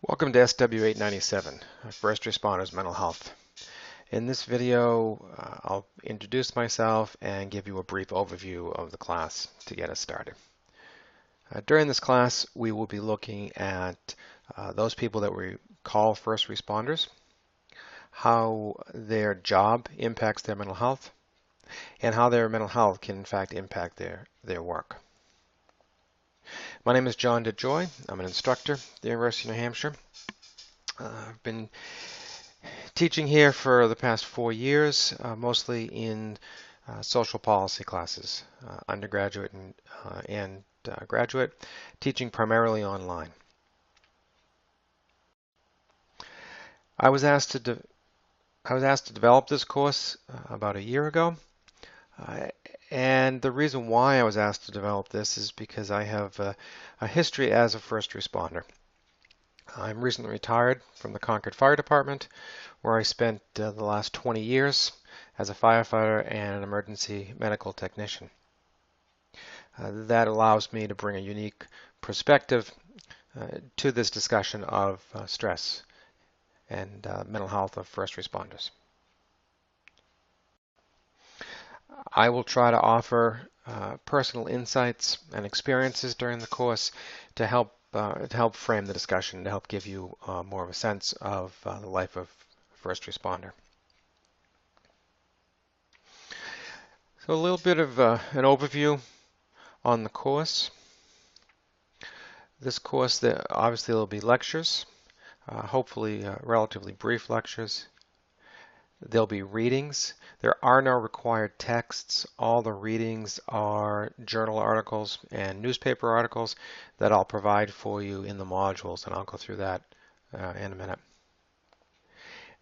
Welcome to SW897, First Responders Mental Health. In this video, I'll introduce myself and give you a brief overview of the class to get us started. During this class, we will be looking at those people that we call first responders, how their job impacts their mental health, and how their mental health can in fact impact their work. My name is John DeJoy. I'm an instructor at the University of New Hampshire. I've been teaching here for the past 4 years, mostly in social policy classes, undergraduate and graduate, teaching primarily online. I was asked to develop this course about a year ago, and the reason why I was asked to develop this is because I have a history as a first responder. I'm recently retired from the Concord Fire Department, where I spent the last 20 years as a firefighter and an emergency medical technician. That allows me to bring a unique perspective to this discussion of stress and mental health of first responders. I will try to offer personal insights and experiences during the course to help frame the discussion, to help give you more of a sense of the life of a first responder. So a little bit of an overview on the course. This course, obviously there will be lectures, hopefully relatively brief lectures. There'll be readings. There are no required texts. All the readings are journal articles and newspaper articles that I'll provide for you in the modules, and I'll go through that in a minute.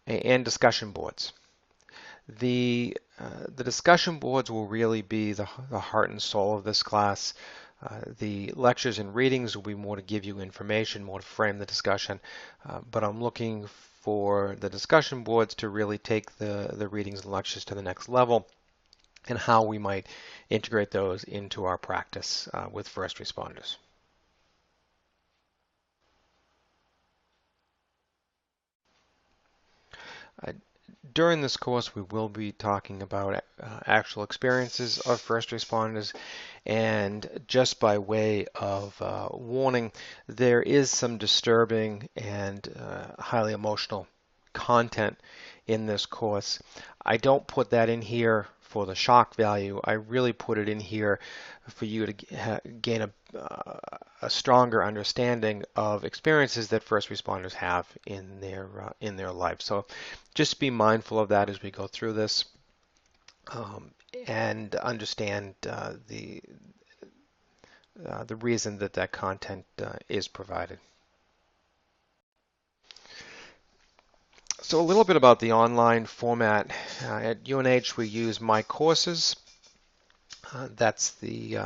And discussion boards. The discussion boards will really be the heart and soul of this class. The lectures and readings will be more to give you information, more to frame the discussion, but I'm looking for the discussion boards to really take the readings and lectures to the next level and how we might integrate those into our practice with first responders. During this course, we will be talking about actual experiences of first responders, and just by way of warning, there is some disturbing and highly emotional content in this course. I don't put that in here for the shock value. I really put it in here for you to gain a stronger understanding of experiences that first responders have in their life. So just be mindful of that as we go through this, and understand the reason that content is provided. So a little bit about the online format. At UNH, we use My Courses. That's the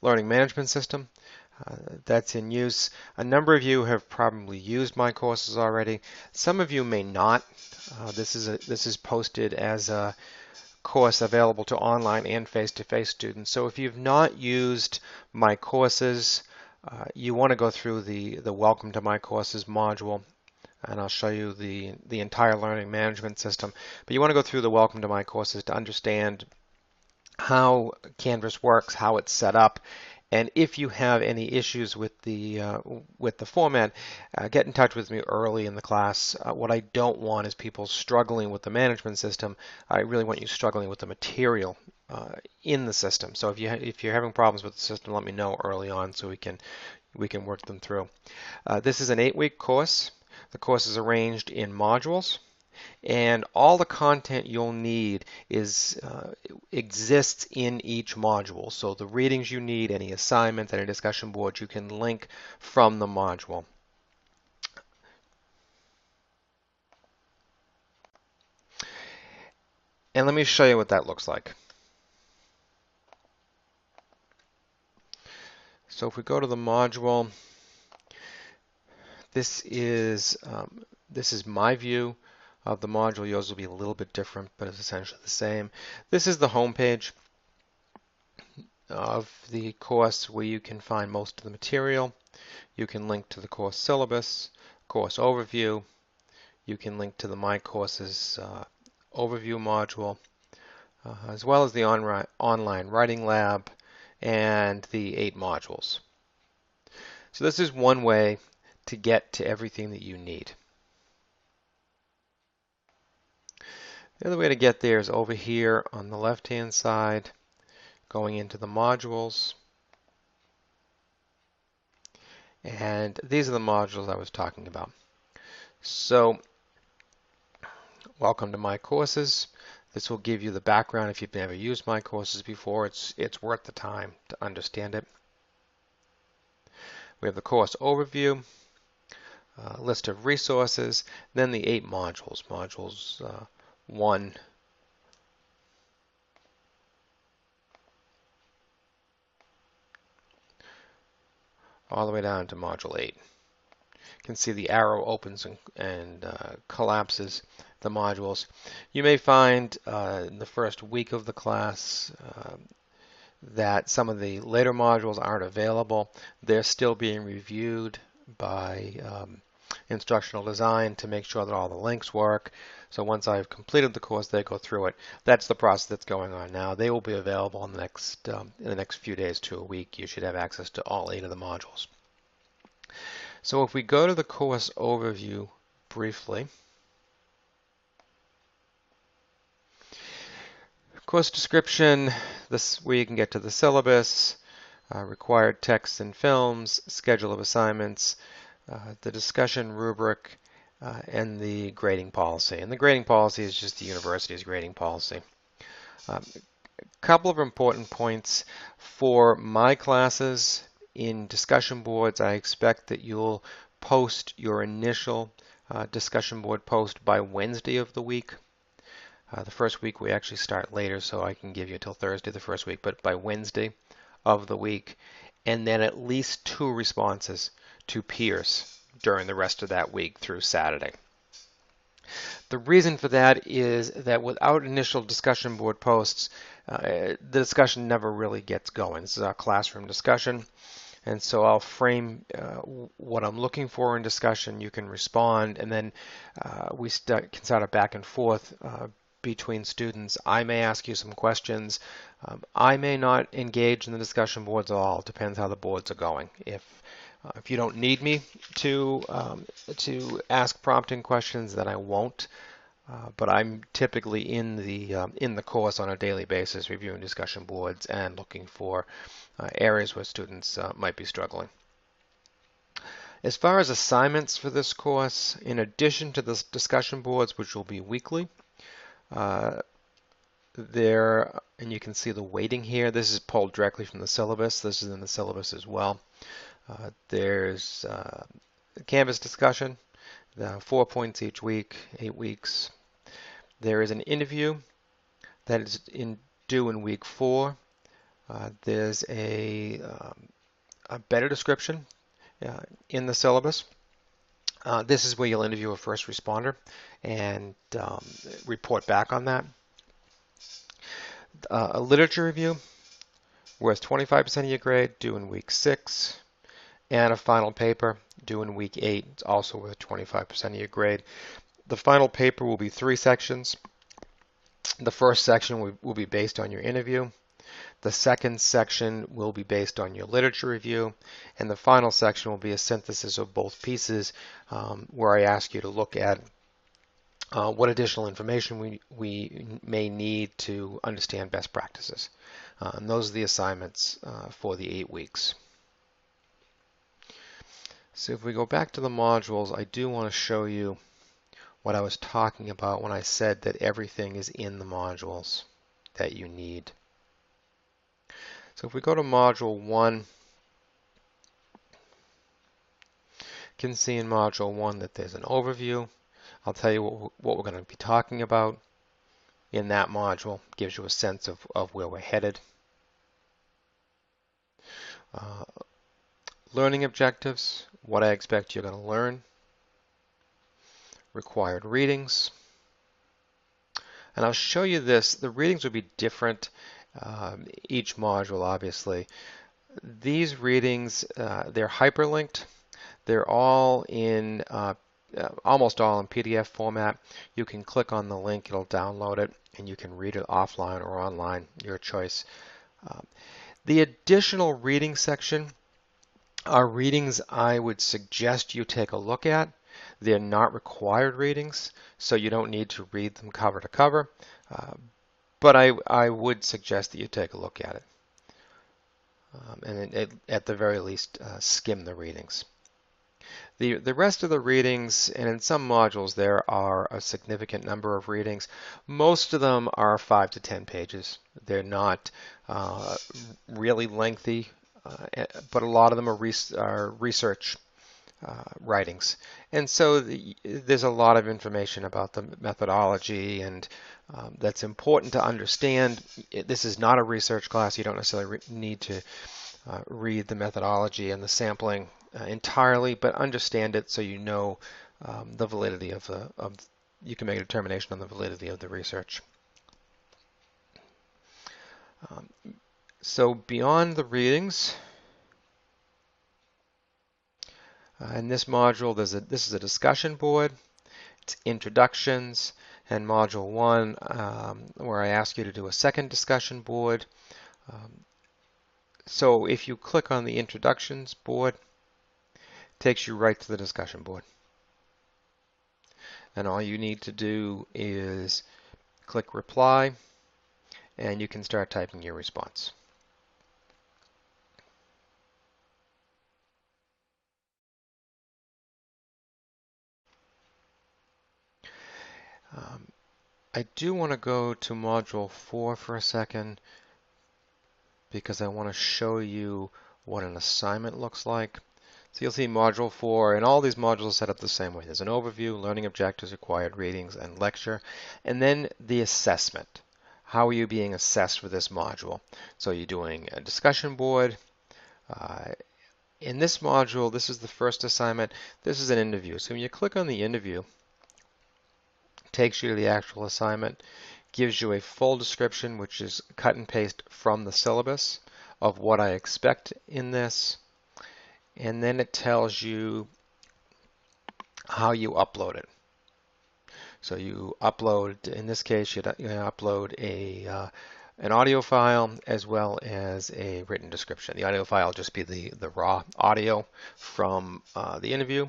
learning management system that's in use. A number of you have probably used My Courses already. Some of you may not. This is posted as a course available to online and face-to-face students. So if you've not used My Courses, you want to go through the Welcome to My Courses module, and I'll show you the entire learning management system. But you want to go through the Welcome to My Courses to understand how Canvas works, how it's set up, and if you have any issues with the format, get in touch with me early in the class. What I don't want is people struggling with the management system. I really want you struggling with the material in the system. So if you're having problems with the system, let me know early on so we can work them through. This is an 8-week course. The course is arranged in modules, and all the content you'll need exists in each module. So the readings you need, any assignments, any discussion boards, you can link from the module. And let me show you what that looks like. So if we go to the module, this is my view of the module. Yours will be a little bit different, but it's essentially the same. This is the home page of the course where you can find most of the material. You can link to the course syllabus, course overview. You can link to the My Courses overview module, as well as the online writing lab and the 8 modules. So this is one way to get to everything that you need. The other way to get there is over here on the left-hand side, going into the modules. And these are the modules I was talking about. So, welcome to My Courses. This will give you the background if you've never used My Courses before. It's worth the time to understand it. We have the course overview, list of resources, then the 8 modules. Modules 1 all the way down to module 8. You can see the arrow opens and collapses the modules. You may find in the first week of the class that some of the later modules aren't available. They're still being reviewed by instructional design to make sure that all the links work. So once I've completed the course, they go through it. That's the process that's going on now. They will be available in the next few days to a week. You should have access to all 8 of the modules. So if we go to the course overview briefly, course description, this where you can get to the syllabus, required texts and films, schedule of assignments, the discussion rubric, and the grading policy. And the grading policy is just the university's grading policy. A couple of important points for my classes. In discussion boards, I expect that you'll post your initial discussion board post by Wednesday of the week. The first week we actually start later, so I can give you until Thursday the first week, but by Wednesday of the week, and then at least 2 responses to peers during the rest of that week through Saturday. The reason for that is that without initial discussion board posts, the discussion never really gets going. This is our classroom discussion, and so I'll frame what I'm looking for in discussion. You can respond, and then we can start a back and forth between students. I may ask you some questions. I may not engage in the discussion boards at all. It depends how the boards are going. If you don't need me to ask prompting questions, then I won't. But I'm typically in the course on a daily basis, reviewing discussion boards and looking for areas where students might be struggling. As far as assignments for this course, in addition to the discussion boards, which will be weekly, there, and you can see the weighting here. This is pulled directly from the syllabus. This is in the syllabus as well. There's Canvas discussion, 4 points each week, 8 weeks. There is an interview that is due in week 4. There's a better description in the syllabus. This is where you'll interview a first responder and report back on that. A literature review worth 25% of your grade, due in week 6. And a final paper due in week 8. It's also worth 25% of your grade. The final paper will be 3 sections. The first section will be based on your interview. The second section will be based on your literature review. And the final section will be a synthesis of both pieces, where I ask you to look at what additional information we may need to understand best practices. And those are the assignments for the 8 weeks. So if we go back to the modules, I do want to show you what I was talking about when I said that everything is in the modules that you need. So if we go to module 1, you can see in module 1 that there's an overview. I'll tell you what we're going to be talking about in that module. Gives you a sense of where we're headed. Learning objectives, what I expect you're going to learn. Required readings. And I'll show you this. The readings will be different each module, obviously. These readings, they're hyperlinked. They're all in, almost all in PDF format. You can click on the link, it'll download it, and you can read it offline or online, your choice. Um, the additional reading section are readings I would suggest you take a look at. They're not required readings, so you don't need to read them cover to cover, but I would suggest that you take a look at it. And at the very least, skim the readings. The rest of the readings, and in some modules there are a significant number of readings. Most of them are 5 to 10 pages. They're not really lengthy, but a lot of them are research writings. And so there's a lot of information about the methodology, and that's important to understand. This is not a research class. You don't necessarily need to read the methodology and the sampling entirely, but understand it so you know the validity of you can make a determination on the validity of the research. So beyond the readings, in this module, this is a discussion board. It's introductions, and module 1, where I ask you to do a second discussion board. So if you click on the introductions board, it takes you right to the discussion board. And all you need to do is click reply, and you can start typing your response. I do want to go to module 4 for a second because I want to show you what an assignment looks like. So you'll see module 4, and all these modules are set up the same way. There's an overview, learning objectives, required readings, and lecture, and then the assessment. How are you being assessed for this module? So you're doing a discussion board. In this module, this is the first assignment. This is an interview. So when you click on the interview, it takes you to the actual assignment, gives you a full description, which is cut and paste from the syllabus of what I expect in this. And then it tells you how you upload it. So you upload, in this case, you upload an audio file as well as a written description. The audio file will just be the raw audio from the interview.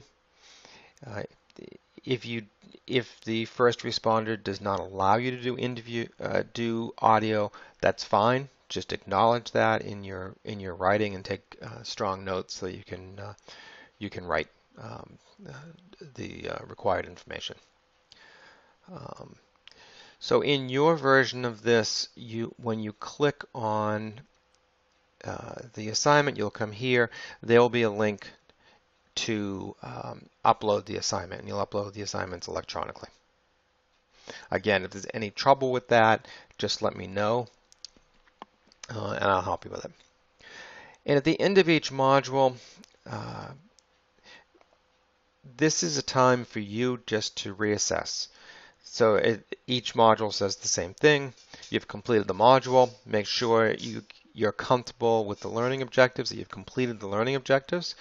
If the first responder does not allow you to do audio, that's fine. Just acknowledge that in your writing and take strong notes so that you can write the required information. So in your version of this, when you click on the assignment, you'll come here. There will be a link to upload the assignment, and you'll upload the assignments electronically. Again, if there's any trouble with that, just let me know, and I'll help you with it. And at the end of each module, this is a time for you just to reassess. So each module says the same thing. You've completed the module. Make sure you're comfortable with the learning objectives, that you've completed the learning objectives.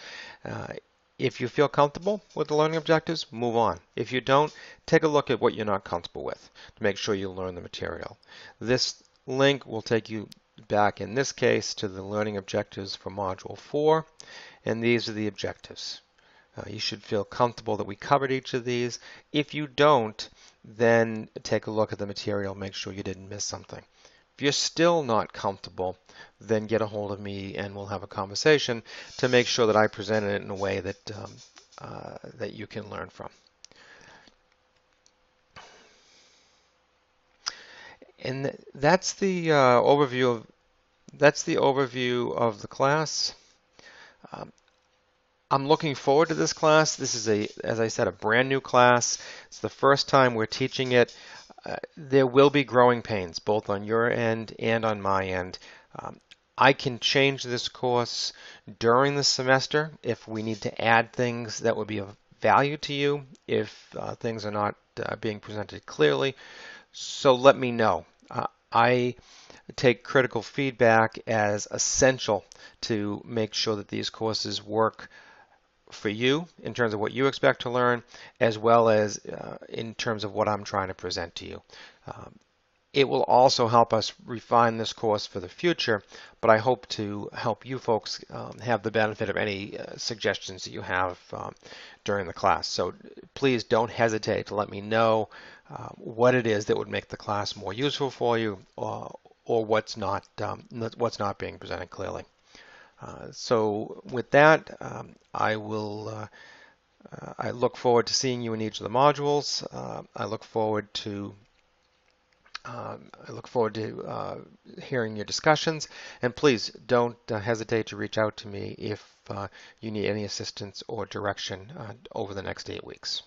If you feel comfortable with the learning objectives, move on. If you don't, take a look at what you're not comfortable with to make sure you learn the material. This link will take you back, in this case, to the learning objectives for Module 4, and these are the objectives. You should feel comfortable that we covered each of these. If you don't, then take a look at the material, make sure you didn't miss something. If you're still not comfortable, then get a hold of me and we'll have a conversation to make sure that I presented it in a way that that you can learn from. And that's the overview of the class. I'm looking forward to this class. This is as I said, a brand new class. It's the first time we're teaching it. There will be growing pains, both on your end and on my end. I can change this course during the semester if we need to add things that would be of value to you, if things are not being presented clearly. So let me know. I take critical feedback as essential to make sure that these courses work for you in terms of what you expect to learn, as well as in terms of what I'm trying to present to you. Um, it will also help us refine this course for the future, but I hope to help you folks have the benefit of any suggestions that you have during the class. So please don't hesitate to let me know what it is that would make the class more useful for you, or what's not being presented clearly. So with that, I look forward to seeing you in each of the modules. I look forward to hearing your discussions, and please don't hesitate to reach out to me if you need any assistance or direction over the next 8 weeks.